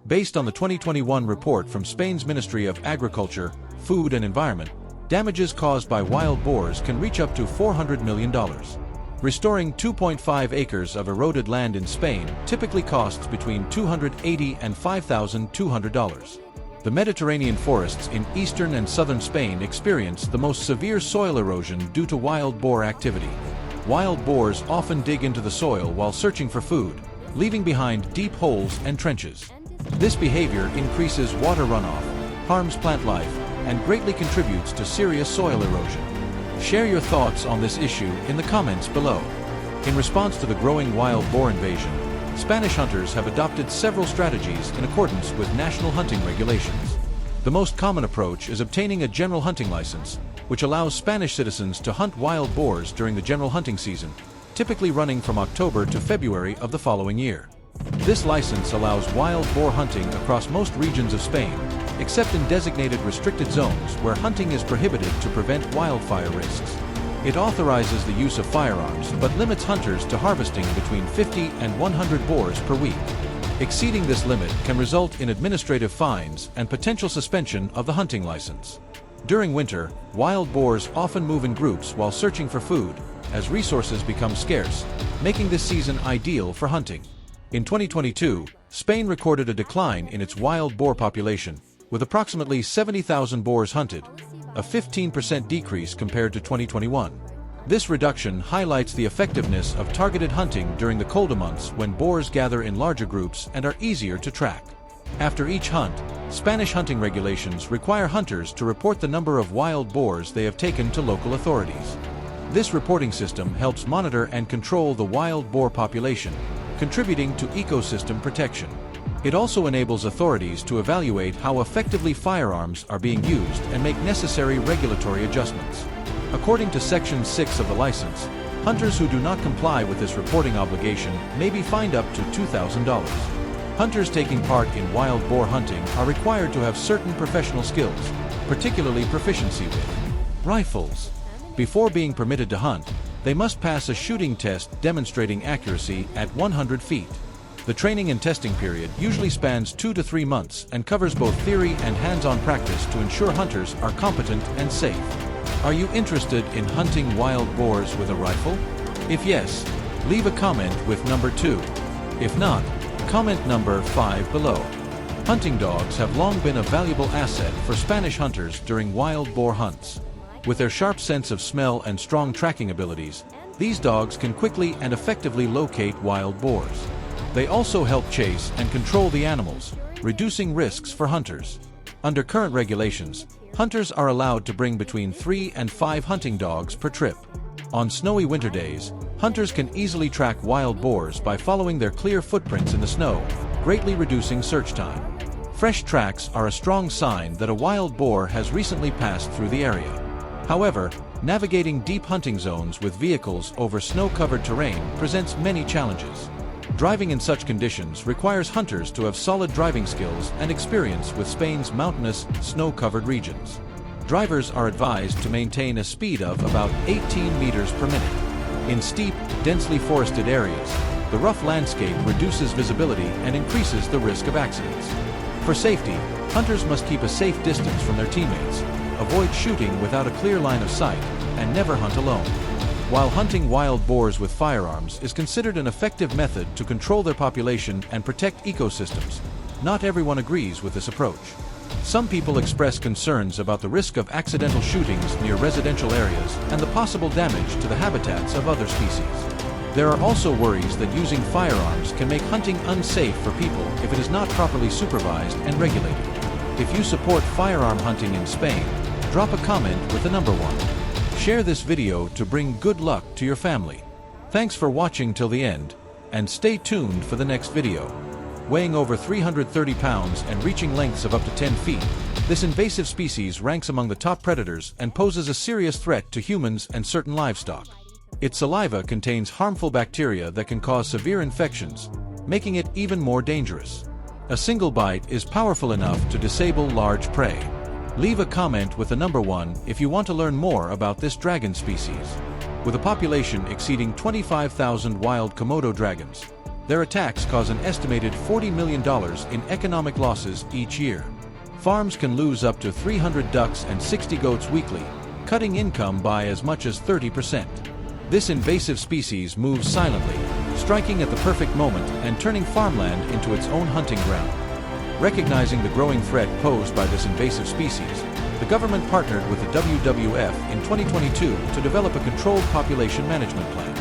Based on the 2021 report from Spain's Ministry of Agriculture, Food and Environment, damages caused by wild boars can reach up to $400 million. Restoring 2.5 acres of eroded land in Spain typically costs between $280 and $5,200. The Mediterranean forests in eastern and southern Spain experience the most severe soil erosion due to wild boar activity. Wild boars often dig into the soil while searching for food, leaving behind deep holes and trenches. This behavior increases water runoff, harms plant life, and greatly contributes to serious soil erosion. Share your thoughts on this issue in the comments below. In response to the growing wild boar invasion, Spanish hunters have adopted several strategies in accordance with national hunting regulations. The most common approach is obtaining a general hunting license, which allows Spanish citizens to hunt wild boars during the general hunting season, typically running from October to February of the following year. This license allows wild boar hunting across most regions of Spain, except in designated restricted zones where hunting is prohibited to prevent wildfire risks. It authorizes the use of firearms but limits hunters to harvesting between 50 and 100 boars per week. Exceeding this limit can result in administrative fines and potential suspension of the hunting license. During winter, wild boars often move in groups while searching for food, as resources become scarce, making this season ideal for hunting. In 2022, Spain recorded a decline in its wild boar population, with approximately 70,000 boars hunted, a 15% decrease compared to 2021. This reduction highlights the effectiveness of targeted hunting during the colder months when boars gather in larger groups and are easier to track. After each hunt, Spanish hunting regulations require hunters to report the number of wild boars they have taken to local authorities. This reporting system helps monitor and control the wild boar population, contributing to ecosystem protection. It also enables authorities to evaluate how effectively firearms are being used and make necessary regulatory adjustments. According to Section 6 of the license, hunters who do not comply with this reporting obligation may be fined up to $2,000. Hunters taking part in wild boar hunting are required to have certain professional skills, particularly proficiency with rifles. Before being permitted to hunt, they must pass a shooting test demonstrating accuracy at 100 feet. The training and testing period usually spans 2 to 3 months and covers both theory and hands-on practice to ensure hunters are competent and safe. Are you interested in hunting wild boars with a rifle? If yes, leave a comment with number 2. If not, comment number 5 below. Hunting dogs have long been a valuable asset for Spanish hunters during wild boar hunts. With their sharp sense of smell and strong tracking abilities, these dogs can quickly and effectively locate wild boars. They also help chase and control the animals, reducing risks for hunters. Under current regulations, hunters are allowed to bring between 3 and 5 hunting dogs per trip. On snowy winter days, hunters can easily track wild boars by following their clear footprints in the snow, greatly reducing search time. Fresh tracks are a strong sign that a wild boar has recently passed through the area. However, navigating deep hunting zones with vehicles over snow-covered terrain presents many challenges. Driving in such conditions requires hunters to have solid driving skills and experience with Spain's mountainous, snow-covered regions. Drivers are advised to maintain a speed of about 18 meters per minute. In steep, densely forested areas, the rough landscape reduces visibility and increases the risk of accidents. For safety, hunters must keep a safe distance from their teammates, avoid shooting without a clear line of sight, and never hunt alone. While hunting wild boars with firearms is considered an effective method to control their population and protect ecosystems, not everyone agrees with this approach. Some people express concerns about the risk of accidental shootings near residential areas and the possible damage to the habitats of other species. There are also worries that using firearms can make hunting unsafe for people if it is not properly supervised and regulated. If you support firearm hunting in Spain, drop a comment with the number 1. Share this video to bring good luck to your family. Thanks for watching till the end, and stay tuned for the next video. Weighing over 330 pounds and reaching lengths of up to 10 feet, this invasive species ranks among the top predators and poses a serious threat to humans and certain livestock. Its saliva contains harmful bacteria that can cause severe infections, making it even more dangerous. A single bite is powerful enough to disable large prey. Leave a comment with the number 1 if you want to learn more about this dragon species. With a population exceeding 25,000 wild Komodo dragons, Their attacks cause an estimated $40 million in economic losses each year. Farms can lose up to 300 ducks and 60 goats weekly, cutting income by as much as 30%. This invasive species moves silently, striking at the perfect moment and turning farmland into its own hunting ground. Recognizing the growing threat posed by this invasive species, the government partnered with the WWF in 2022 to develop a controlled population management plan.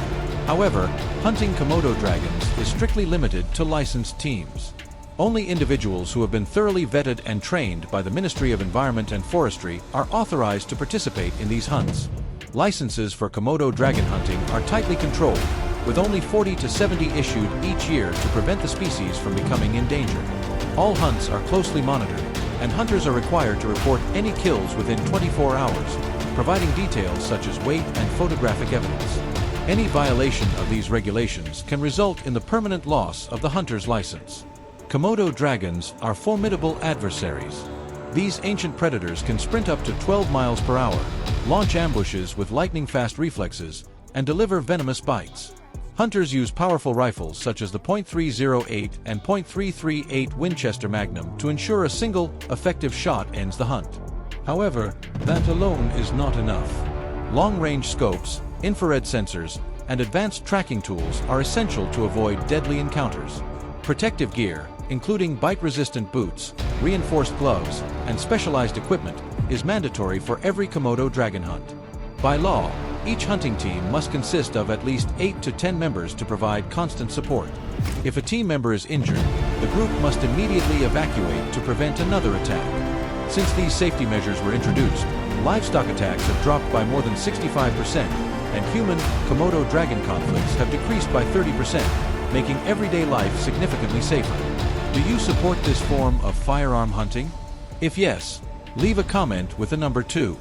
However, hunting Komodo dragons is strictly limited to licensed teams. Only individuals who have been thoroughly vetted and trained by the Ministry of Environment and Forestry are authorized to participate in these hunts. Licenses for Komodo dragon hunting are tightly controlled, with only 40 to 70 issued each year to prevent the species from becoming endangered. All hunts are closely monitored, and hunters are required to report any kills within 24 hours, providing details such as weight and photographic evidence. Any violation of these regulations can result in the permanent loss of the hunter's license. Komodo dragons are formidable adversaries. These ancient predators can sprint up to 12 miles per hour, launch ambushes with lightning-fast reflexes, and deliver venomous bites. Hunters use powerful rifles such as the .308 and .338 Winchester Magnum to ensure a single, effective shot ends the hunt. However, that alone is not enough. Long-range scopes, infrared sensors, and advanced tracking tools are essential to avoid deadly encounters. Protective gear, including bite-resistant boots, reinforced gloves, and specialized equipment, is mandatory for every Komodo dragon hunt. By law, each hunting team must consist of at least 8 to 10 members to provide constant support. If a team member is injured, the group must immediately evacuate to prevent another attack. Since these safety measures were introduced, livestock attacks have dropped by more than 65%, and human-Komodo dragon conflicts have decreased by 30%, making everyday life significantly safer. Do you support this form of firearm hunting? If yes, leave a comment with the number 2.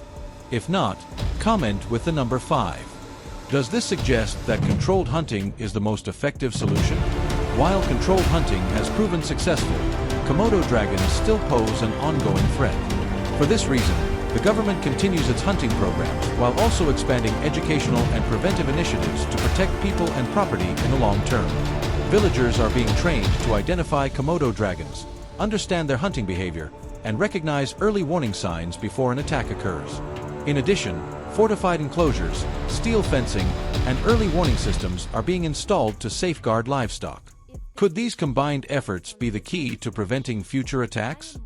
If not, comment with the number 5. Does this suggest that controlled hunting is the most effective solution? While controlled hunting has proven successful, Komodo dragons still pose an ongoing threat. For this reason, the government continues its hunting programs while also expanding educational and preventive initiatives to protect people and property in the long term. Villagers are being trained to identify Komodo dragons, understand their hunting behavior, and recognize early warning signs before an attack occurs. In addition, fortified enclosures, steel fencing, and early warning systems are being installed to safeguard livestock. Could these combined efforts be the key to preventing future attacks?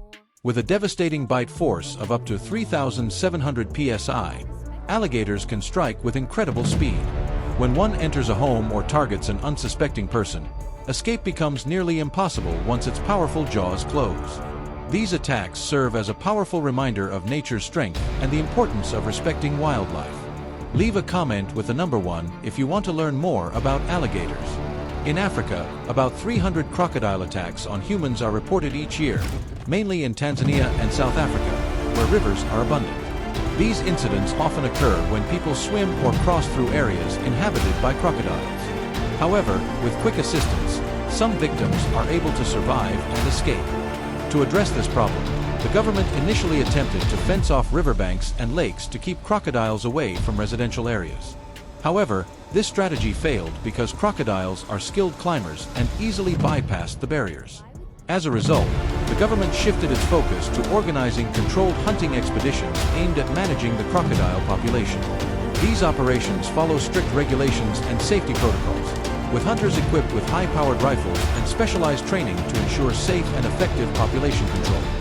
With a devastating bite force of up to 3,700 psi, alligators can strike with incredible speed. When one enters a home or targets an unsuspecting person, escape becomes nearly impossible once its powerful jaws close. These attacks serve as a powerful reminder of nature's strength and the importance of respecting wildlife. Leave a comment with the number 1 if you want to learn more about alligators. In Africa, about 300 crocodile attacks on humans are reported each year, mainly in Tanzania and South Africa, where rivers are abundant. These incidents often occur when people swim or cross through areas inhabited by crocodiles. However, with quick assistance, some victims are able to survive and escape. To address this problem, the government initially attempted to fence off riverbanks and lakes to keep crocodiles away from residential areas. However, this strategy failed because crocodiles are skilled climbers and easily bypassed the barriers. As a result, the government shifted its focus to organizing controlled hunting expeditions aimed at managing the crocodile population. These operations follow strict regulations and safety protocols, with hunters equipped with high-powered rifles and specialized training to ensure safe and effective population control.